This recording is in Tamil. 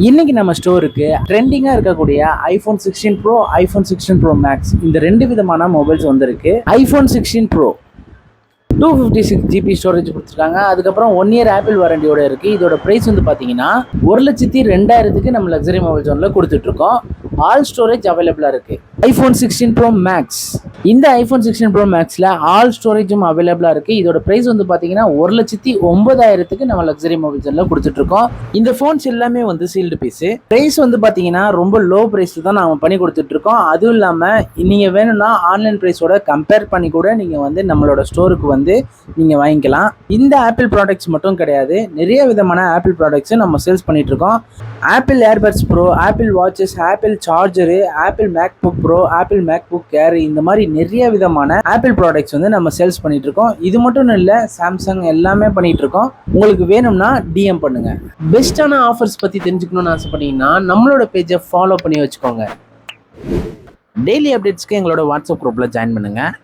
இன்னைக்கு நம்ம ஸ்டோருக்கு ட்ரெண்டிங்காக இருக்கக்கூடிய iPhone 16 pro, iPhone 16 pro max இந்த ரெண்டு விதமான மொபைல்ஸ் வந்திருக்கு. ஐஃபோன் 16 ப்ரோ 256 GB ஸ்டோரேஜ் கொடுத்துருக்காங்க. அதுக்கப்புறம் 1 இயர் ஆப்பிள் வாரண்டியோட இருக்குது. இதோட ப்ரைஸ் வந்து பார்த்தீங்கன்னா 1,02,000க்கு நம்ம லக்ஸரி மொபைல் ஜோனில் கொடுத்துட்ருக்கோம். ஆல் ஸ்டோரேஜ் அவைலபிளாக இருக்குது. ஐஃபோன் 16 ப்ரோ மேக்ஸ், இந்த ஐஃபோன் 16 ப்ரோ மேக்ஸில் ஆல் ஸ்டோரேஜும் அவைலபிளாக இருக்குது. இதோட ப்ரைஸ் வந்து பார்த்தீங்கன்னா 1,09,000க்கு நம்ம லக்ஸரி மொபைல் ஜோனில் கொடுத்துட்ருக்கோம். இந்த ஃபோன்ஸ் எல்லாமே வந்து சீல்டு பீஸு. ப்ரைஸ் வந்து பார்த்தீங்கன்னா ரொம்ப லோ ப்ரைஸில் தான் நாங்கள் பண்ணி கொடுத்துட்ருக்கோம். அதுவும் இல்லாமல் நீங்கள் வேணும்னா ஆன்லைன் ப்ரைஸோட கம்பேர் பண்ணி கூட நீங்கள் வந்து நம்மளோட ஸ்டோருக்கு வந்து நீங்கள் வாங்கிக்கலாம். இந்த ஆப்பிள் ப்ராடக்ட்ஸ் மட்டும் கிடையாது, நிறைய விதமான ஆப்பிள் ப்ராடக்ட்ஸை நம்ம சேல்ஸ் பண்ணிட்டு இருக்கோம். Apple earbuds bro, apple watches, apple charger, apple MacBook bro, apple MacBook Air, இந்த மாதிரி நிறைய விதமான ஆப்பிள் ப்ராடக்ட்ஸ் வந்து நம்ம சேல்ஸ் பண்ணிட்டு இருக்கோம். இது மட்டும் இல்லை, சாம்சங் எல்லாமே பண்ணிட்டு இருக்கோம். உங்களுக்கு வேணும்னா டிஎம் பண்ணுங்க. பெஸ்டான ஆஃபர்ஸ் பற்றி தெரிஞ்சுக்கணும்னு ஆசைப்பட்டீங்கன்னா நம்மளோட பேஜை ஃபாலோ பண்ணி வச்சுக்கோங்க. டெய்லி அப்டேட்ஸ்க்கு எங்களோட வாட்ஸ்அப் குரூப்பில் ஜாயின் பண்ணுங்கள்.